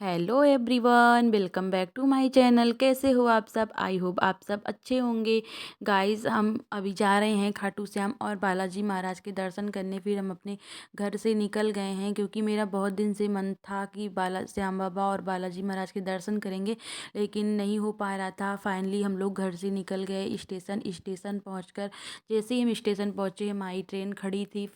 Hello everyone, welcome back to my channel. कैसे हो आप सब? आई होप आप सब अच्छे होंगे। गाइस, हम अभी जा रहे हैं खाटू श्याम और बालाजी महाराज के दर्शन करने। फिर हम अपने घर से निकल गए हैं क्योंकि मेरा बहुत दिन से मन था कि बाला श्याम बाबा और बालाजी महाराज के दर्शन करेंगे, लेकिन नहीं हो पा रहा था। फाइनली हम लोग घर से निकल गए। स्टेशन पहुँच जैसे ही हम स्टेशन पहुँचे, हमारी ट्रेन खड़ी थी।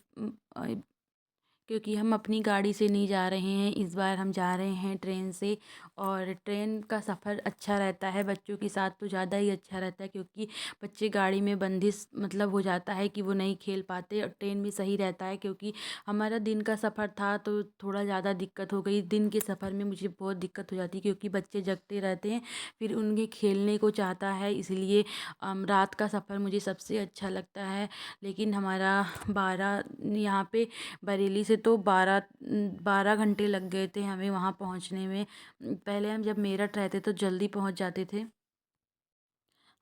क्योंकि हम अपनी गाड़ी से नहीं जा रहे हैं, इस बार हम जा रहे हैं ट्रेन से। और ट्रेन का सफ़र अच्छा रहता है, बच्चों के साथ तो ज़्यादा ही अच्छा रहता है क्योंकि बच्चे गाड़ी में बंदिश मतलब हो जाता है कि वो नहीं खेल पाते। और ट्रेन भी सही रहता है क्योंकि हमारा दिन का सफ़र था तो थोड़ा ज़्यादा दिक्कत हो गई। दिन के सफ़र में मुझे बहुत दिक्कत हो जाती है क्योंकि बच्चे जगते रहते हैं, फिर उनके खेलने को चाहता है, इसलिए रात का सफ़र मुझे सबसे अच्छा लगता है। लेकिन हमारा 12 यहाँ पे बरेली से तो 12 घंटे लग गए थे हमें वहाँ पहुँचने में। पहले हम जब मेरठ रहते तो जल्दी पहुँच जाते थे।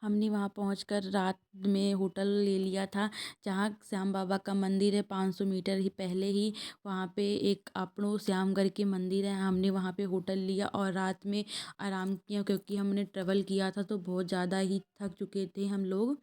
हमने वहाँ पहुँचकर रात में होटल ले लिया था जहाँ श्याम बाबा का मंदिर है। 500 मीटर ही पहले ही वहाँ पे एक आपड़ो श्यामगढ़ के मंदिर है। हमने वहाँ पे होटल लिया और रात में आराम किया क्योंकि हमने ट्रेवल किया था तो बहुत ज़्यादा ही थक चुके थे हम लोग।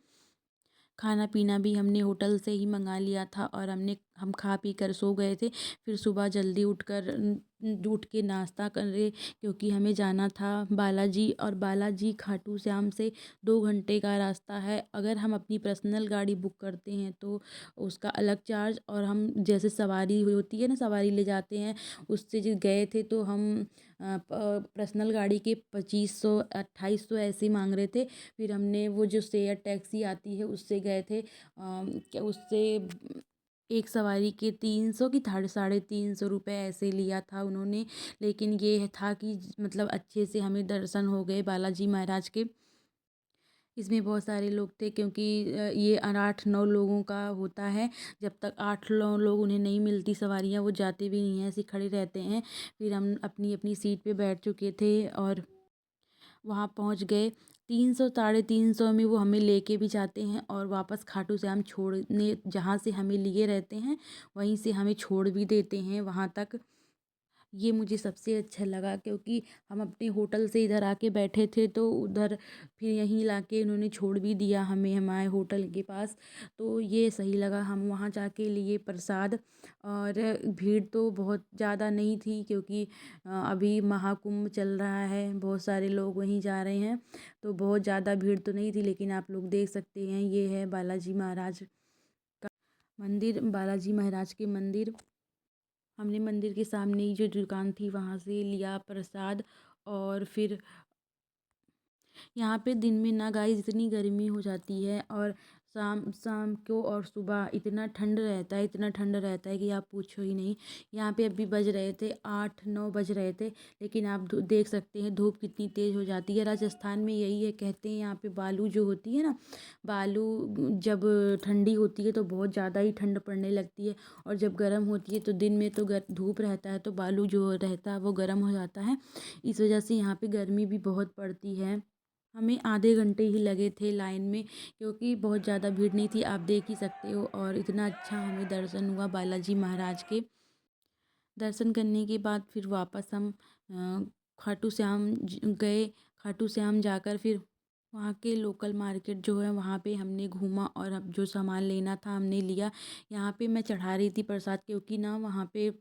खाना पीना भी हमने होटल से ही मंगा लिया था और हम खा पी कर सो गए थे। फिर सुबह जल्दी उठ के नाश्ता करे क्योंकि हमें जाना था बालाजी। और बालाजी खाटू श्याम से 2 घंटे का रास्ता है। अगर हम अपनी पर्सनल गाड़ी बुक करते हैं तो उसका अलग चार्ज, और हम जैसे सवारी होती है ना, सवारी ले जाते हैं, उससे जो गए थे तो हम पर्सनल गाड़ी के 2500 2800 ऐसे ही मांग रहे थे। फिर हमने वो जो शेयर टैक्सी आती है उससे गए थे। क्या उससे एक सवारी के 300 की 350 रुपये ऐसे लिया था उन्होंने। लेकिन ये था कि मतलब अच्छे से हमें दर्शन हो गए बालाजी महाराज के। इसमें बहुत सारे लोग थे क्योंकि ये 8-9 लोगों का होता है। जब तक 8-9 लोग उन्हें नहीं मिलती सवारियाँ, वो जाते भी नहीं हैं, ऐसे खड़े रहते हैं। फिर हम अपनी अपनी सीट पे बैठ चुके थे और वहाँ पहुँच गए। 300 350 में वो हमें लेके भी जाते हैं और वापस खाटू श्याम छोड़ने जहाँ से हमें लिए रहते हैं वहीं से हमें छोड़ भी देते हैं वहाँ तक। ये मुझे सबसे अच्छा लगा क्योंकि हम अपने होटल से इधर आके बैठे थे तो उधर फिर यहीं लाके उन्होंने छोड़ भी दिया हमें हमारे होटल के पास। तो ये सही लगा। हम वहाँ जाके लिए प्रसाद। और भीड़ तो बहुत ज़्यादा नहीं थी क्योंकि अभी महाकुंभ चल रहा है, बहुत सारे लोग वहीं जा रहे हैं, तो बहुत ज़्यादा भीड़ तो नहीं थी। लेकिन आप लोग देख सकते हैं, ये है बालाजी महाराज का मंदिर, बालाजी महाराज के मंदिर। हमने मंदिर के सामने ही जो दुकान थी वहाँ से लिया प्रसाद। और फिर यहाँ पे दिन में ना गाइस इतनी गर्मी हो जाती है, और शाम शाम को और सुबह इतना ठंड रहता है, इतना ठंड रहता है कि आप पूछो ही नहीं। यहाँ पे अभी बज रहे थे 8-9 बज रहे थे, लेकिन आप देख सकते हैं धूप कितनी तेज़ हो जाती है। राजस्थान में यही है, कहते हैं यहाँ पे बालू जो होती है ना, बालू जब ठंडी होती है तो बहुत ज़्यादा ही ठंड पड़ने लगती है, और जब गर्म होती है तो दिन में तो धूप रहता है तो बालू जो रहता है वो गर्म हो जाता है। इस वजह से यहाँ पे गर्मी भी बहुत पड़ती है। हमें आधे घंटे ही लगे थे लाइन में क्योंकि बहुत ज़्यादा भीड़ नहीं थी, आप देख ही सकते हो। और इतना अच्छा हमें दर्शन हुआ बालाजी महाराज के। दर्शन करने के बाद फिर वापस हम खाटू श्याम गए। खाटू श्याम जाकर फिर वहाँ के लोकल मार्केट जो है वहाँ पे हमने घूमा और अब जो सामान लेना था हमने लिया। यहाँ पे मैं चढ़ा रही थी प्रसाद क्योंकि ना वहाँ पे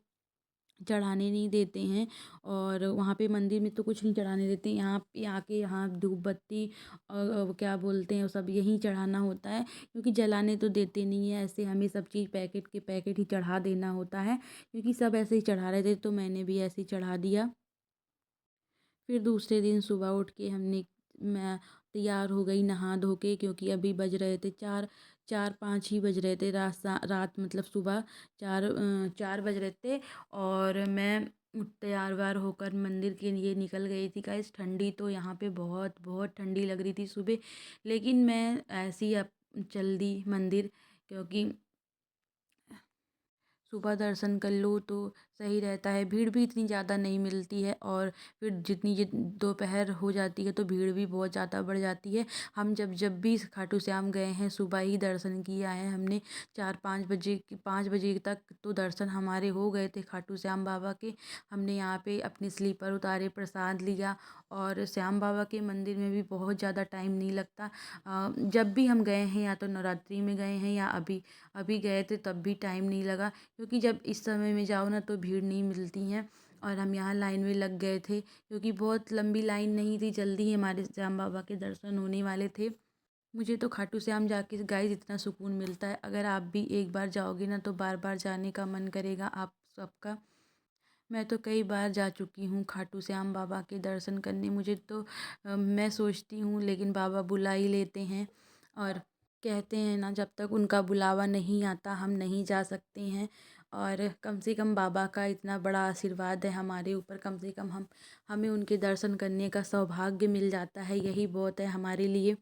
चढ़ाने नहीं देते हैं, और वहाँ पे मंदिर में तो कुछ नहीं चढ़ाने देते। यहाँ पे आके यहाँ धूप बत्ती और क्या बोलते हैं वो सब यहीं चढ़ाना होता है क्योंकि जलाने तो देते नहीं है। ऐसे हमें सब चीज़ पैकेट के पैकेट ही चढ़ा देना होता है क्योंकि सब ऐसे ही चढ़ा रहे थे तो मैंने भी ऐसे ही चढ़ा दिया। फिर दूसरे दिन सुबह उठ के मैं तैयार हो गई नहा धो के क्योंकि अभी बज रहे थे 4-5 ही बज रहे थे। रात मतलब सुबह 4 बज रहे थे और मैं तैयार व्यार होकर मंदिर के लिए निकल गई थी। गाइस, ठंडी तो यहाँ पे बहुत बहुत ठंडी लग रही थी सुबह, लेकिन मैं ऐसे ही अब चल दी मंदिर क्योंकि सुबह दर्शन कर लो तो सही रहता है, भीड़ भी इतनी ज़्यादा नहीं मिलती है। और फिर दोपहर हो जाती है तो भीड़ भी बहुत ज़्यादा बढ़ जाती है। हम जब जब भी खाटू श्याम गए हैं सुबह ही दर्शन किया है हमने। 5 बजे तक तो दर्शन हमारे हो गए थे खाटू श्याम बाबा के। हमने यहाँ पे अपने स्लीपर उतारे, प्रसाद लिया। और श्याम बाबा के मंदिर में भी बहुत ज़्यादा टाइम नहीं लगता। जब भी हम गए हैं या तो नवरात्रि में गए हैं या अभी अभी गए थे तब भी टाइम नहीं लगा, क्योंकि जब इस समय में जाओ ना तो भीड़ नहीं मिलती है। और हम यहाँ लाइन में लग गए थे, क्योंकि बहुत लंबी लाइन नहीं थी, जल्दी ही हमारे श्याम बाबा के दर्शन होने वाले थे। मुझे तो खाटू श्याम जाके गाइस इतना सुकून मिलता है, अगर आप भी एक बार जाओगे ना तो बार बार जाने का मन करेगा आप सबका। मैं तो कई बार जा चुकी हूँ खाटू श्याम बाबा के दर्शन करने। मुझे तो मैं सोचती हूँ लेकिन बाबा बुला ही लेते हैं। और कहते हैं ना, जब तक उनका बुलावा नहीं आता हम नहीं जा सकते हैं। और कम से कम बाबा का इतना बड़ा आशीर्वाद है हमारे ऊपर, कम से कम हमें उनके दर्शन करने का सौभाग्य मिल जाता है, यही बहुत है हमारे लिए।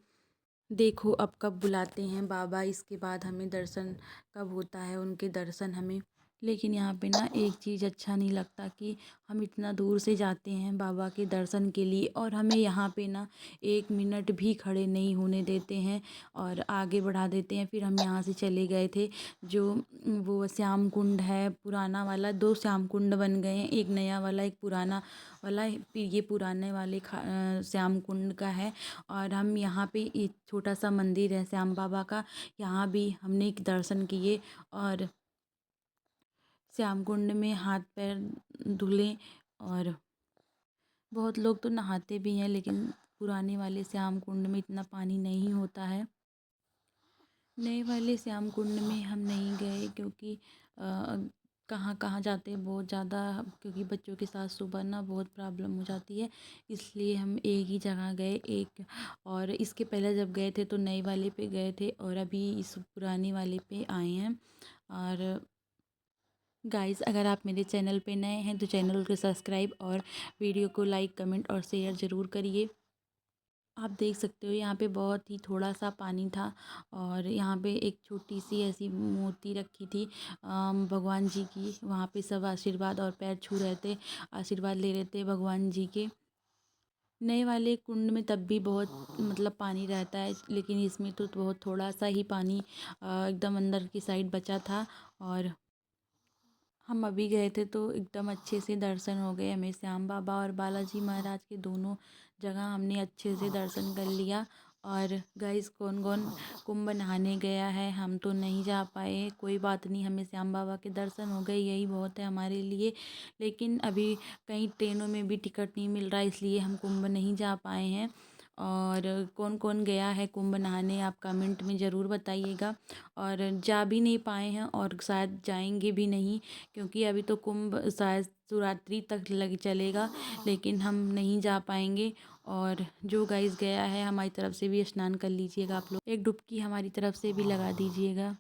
देखो अब कब बुलाते हैं बाबा, इसके बाद हमें दर्शन कब होता है उनके दर्शन हमें। लेकिन यहाँ पे ना एक चीज़ अच्छा नहीं लगता कि हम इतना दूर से जाते हैं बाबा के दर्शन के लिए और हमें यहाँ पे ना 1 मिनट भी खड़े नहीं होने देते हैं और आगे बढ़ा देते हैं। फिर हम यहाँ से चले गए थे, जो वो श्याम कुंड है पुराना वाला, 2 श्याम कुंड बन गए हैं, एक नया वाला एक पुराना वाला है। फिर ये पुराने वाले श्याम कुंड का है। और हम यहाँ पे एक छोटा सा मंदिर है श्याम बाबा का, यहाँ भी हमने एक दर्शन किए। और श्याम कुंड में हाथ पैर धुले। और बहुत लोग तो नहाते भी हैं, लेकिन पुराने वाले श्याम कुंड में इतना पानी नहीं होता है। नए वाले श्याम कुंड में हम नहीं गए, क्योंकि कहाँ कहाँ जाते हैं बहुत ज़्यादा, क्योंकि बच्चों के साथ सुबह ना बहुत प्रॉब्लम हो जाती है, इसलिए हम एक ही जगह गए एक। और इसके पहले जब गए थे तो नए वाले पे गए थे और अभी इस पुराने वाले पे आए हैं। और गाइस, अगर आप मेरे चैनल पे नए हैं तो चैनल को सब्सक्राइब और वीडियो को लाइक कमेंट और शेयर ज़रूर करिए। आप देख सकते हो यहाँ पे बहुत ही थोड़ा सा पानी था और यहाँ पे एक छोटी सी ऐसी मूर्ति रखी थी भगवान जी की। वहाँ पे सब आशीर्वाद और पैर छू रहे थे, आशीर्वाद ले रहे थे भगवान जी के। नए वाले कुंड में तब भी बहुत मतलब पानी रहता है, लेकिन इसमें तो बहुत थोड़ा सा ही पानी एकदम अंदर की साइड बचा था। और हम अभी गए थे तो एकदम अच्छे से दर्शन हो गए हमें, श्याम बाबा और बालाजी महाराज के दोनों जगह हमने अच्छे से दर्शन कर लिया। और गाइस, कौन कौन कुंभ नहाने गया है, हम तो नहीं जा पाए, कोई बात नहीं, हमें श्याम बाबा के दर्शन हो गए, यही बहुत है हमारे लिए। लेकिन अभी कई ट्रेनों में भी टिकट नहीं मिल रहा, इसलिए हम कुंभ नहीं जा पाए हैं। और कौन कौन गया है कुंभ नहाने, आप कमेंट में ज़रूर बताइएगा। और जा भी नहीं पाए हैं और शायद जाएंगे भी नहीं, क्योंकि अभी तो कुंभ शायद शिवरात्रि तक लग चलेगा, लेकिन हम नहीं जा पाएंगे। और जो गाइस गया है, हमारी तरफ से भी स्नान कर लीजिएगा, आप लोग एक डुबकी हमारी तरफ से भी लगा दीजिएगा।